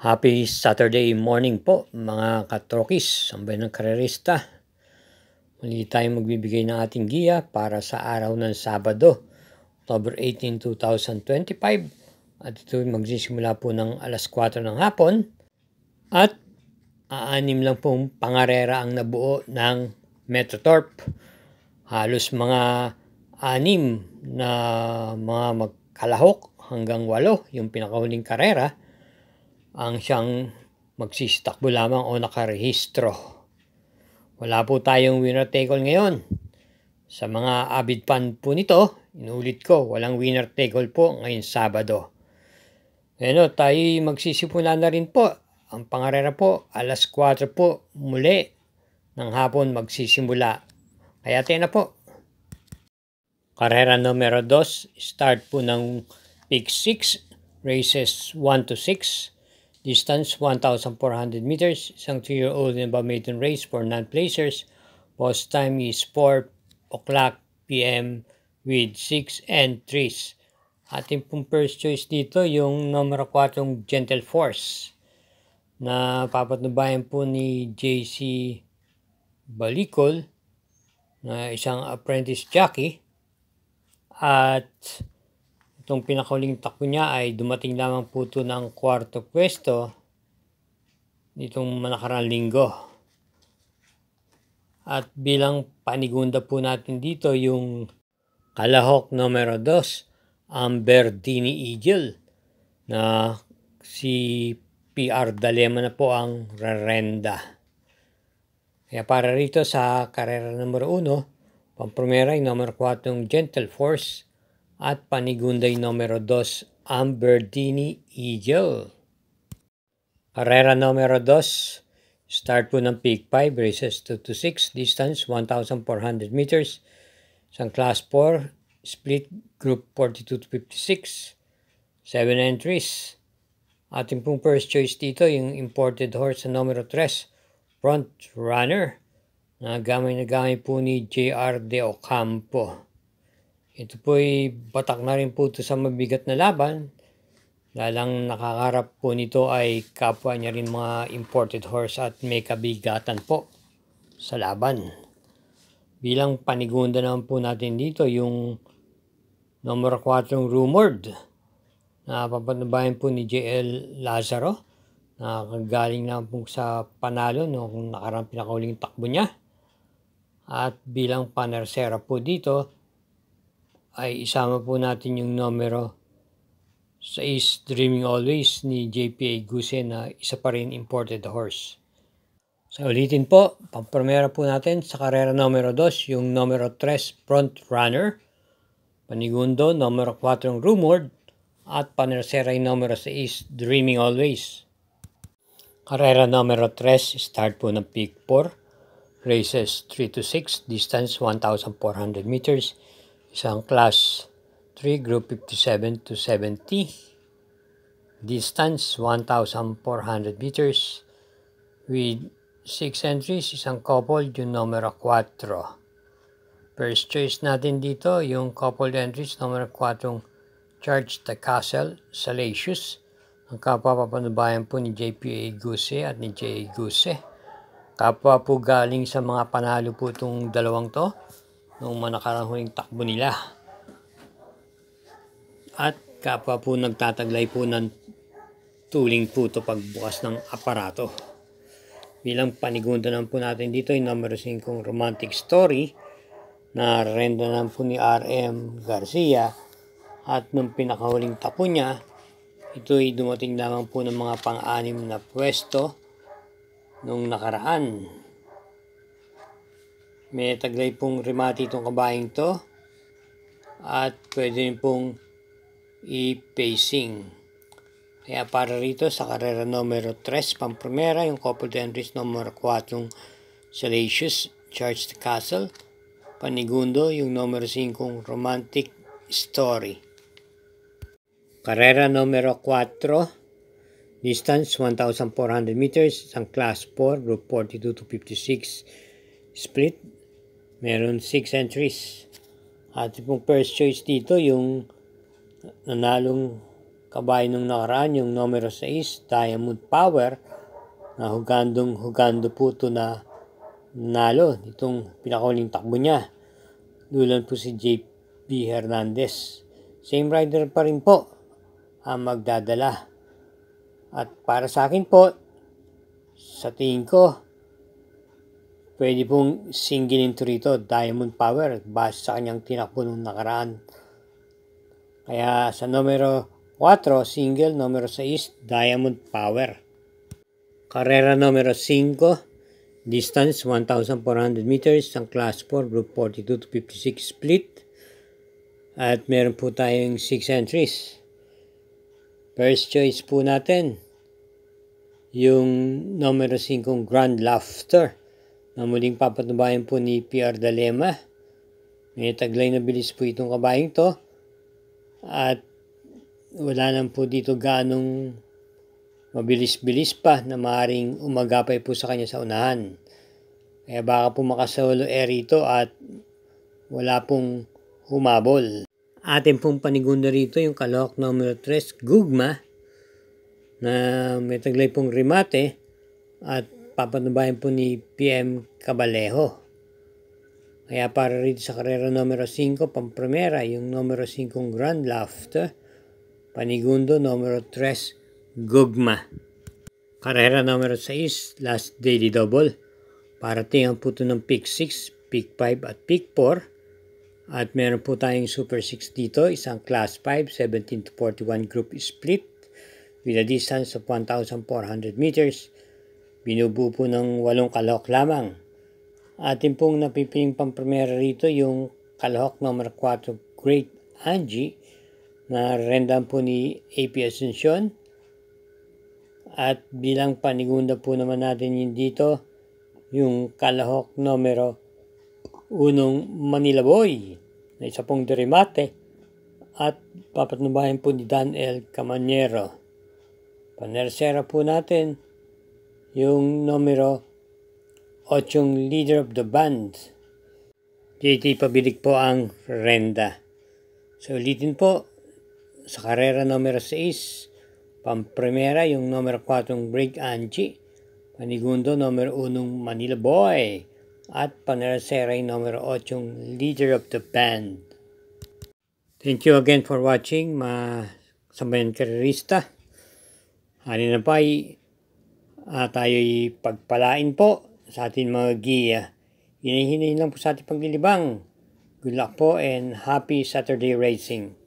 Happy Saturday morning po mga katrokis, sambay ng karerista. Muli tayong magbibigay ng ating giya para sa araw ng Sabado, October 18, 2025. At ito magsisimula po ng alas 4 ng hapon. At aanim lang pong pangarera ang nabuo ng Metrotorp. Halos mga 6 na mga magkalahok hanggang 8 yung pinakahuling karera ang siyang magsisitakbo lamang o nakarehistro. Wala po tayong winner take all ngayon. Sa mga avid fan po nito, inulit ko, walang winner take all po ngayon Sabado. Tayo magsisimula na rin po. Ang pangarera po, alas 4 po muli ng hapon magsisimula. Kaya tayo na po. Karera numero 2, start po ng pick 6, races 1 to 6. Distance 1,400 meters, isang 3-year-old and above maiden race for non-placers. Post time is 4 o'clock p.m. with 6 entries. Ating pong first choice dito yung numero 4 Gentle Force na papatnubayan po ni JC Balicol na isang apprentice jockey. At itong pinakahuling takbo niya ay dumating lamang po ito ng 4th pwesto nitong nakarang linggo. At bilang panigunda po natin dito yung kalahok numero 2, ang Verdini Eagle na si PR Dalema na po ang rerenda. Kaya para rito sa karera numero 1, pampromera ay numero 4 Gentle Force at panigunday numero 2 ang Verdini Eagle. Karera numero 2, start po ng pick 5, races 2 to 6, distance 1,400 meters, isang class 4, split group 42 to 56, 7 entries. Ating pong first choice dito yung imported horse sa numero 3, Front Runner, na gamay po ni JR De Ocampo. Ito po ay batak na rin po ito sa mabigat na laban. Dalang nakakarap po nito ay kapwa niya rin mga imported horse at may kabigatan po sa laban. Bilang panigunda naman po natin dito yung numero 4 Rumored na papatnubayan po ni JL Lazaro na galing na po sa panalo kung nakarang pinakahuling takbo niya. At bilang panersera po dito ay isama po natin yung numero 6 Dreaming Always ni JPA Guse na isa pa rin imported horse. So ulitin po, pampromera po natin sa karera numero 2 yung numero 3 Front Runner, panigundo numero 4 Rumored at panersera yung numero 6 Dreaming Always. Karera numero 3, start po ng pick 4, races 3 to 6, distance 1,400 meters, isang class 3, group 57 to 70, distance 1,400 meters, with 6 entries, isang couple, yung numero 4. First choice natin dito, yung couple entries, numero 4, Charge the Castle, Salacious, ang kapwa papanubayan po ni JPA Guse at ni J.A. Guse. Kapwa po galing sa mga panalo po itong dalawang to nung manakarang huling takbo nila. At kapwa po nagtataglay po ng tuling po ito pagbukas ng aparato. Bilang panigunda naman po natin dito yung numero 5 Romantic Story na renda naman po ni RM Garcia. At nung pinakahuling takbo niya, ito ay dumating lamang po ng mga pang-6 na pwesto nung nakaraan. May taglay pong remati itong kabayang to at pwede rin pong i-pacing. Kaya para rito sa karera numero 3, pampromera, yung couple entries numero 4 Salacious, Charge the Castle, panigundo yung numero 5 Romantic Story. Karera numero 4, distance 1,400 meters, isang class 4, group 42 to 56, split, meron 6 entries. At yung first choice dito yung nanalong kabayo nung nakaraan, yung numero 6, Diamond Power, na hugando po ito na nalo itong pinakauling takbo niya. Dulan po si JB Hernandez. Same rider pa rin po ang magdadala. At para sa akin po, sa tingin ko, pwede pong singilin ito rito, Diamond Power, base sa kanyang tinakbo nung nakaraan. Kaya sa numero 4, single, numero 6, Diamond Power. Karera numero 5, distance 1,400 meters, ang class 4, group 42 to 56 split. At meron po tayong 6 entries. First choice po natin, yung numero 5, Grand Laughter, na muling papatubayan po ni PR Dalema. May taglay na bilis po itong kabayong to. At wala lang po dito ganong mabilis-bilis pa na maaaring umagapay po sa kanya sa unahan. Kaya baka po makasolo air ito at wala pong humabol. Atin pong panigunda rito yung kalahok numero 3, Gugma, na may taglay pong remate at papatubayan po ni PM Cabalejo. Kaya para rito sa karera numero 5, pampremera, yung numero 5, Grand Laughter, panigundo numero 3, Gugma. Karera numero 6, last daily double. Parating po ito ng pick 6, pick 5 at pick 4. At meron po tayong super 6 dito, isang class 5, 17 to 41 group split with a distance of 1,400 meters. Binubuo po ng 8 kalahok lamang. Atin pong napipiling pampremera rito yung kalahok numero 4, Great Angie, na rendan po ni AP Asuncion. At bilang panigunda po naman natin yun dito, yung kalahok numero 1, Manila Boy, na isa pong deremate, at papatnubayan po ni Dan L. Camanero. Panersera po natin yung numero 8, Leader of the Band. JT Pabilik po ang renda. So ulitin po, sa karera numero 6, pampremera yung numero 4, Break Angie, panigundo numero 1, Manila Boy, at panersera yung numero 8, Leader of the Band. Thank you again for watching, mga sambayan karerista. Hani na pa tayo'y pagpalain po sa ating mga giya. Hinahin lang po sa ating paglilibang. Good luck po and happy Saturday racing.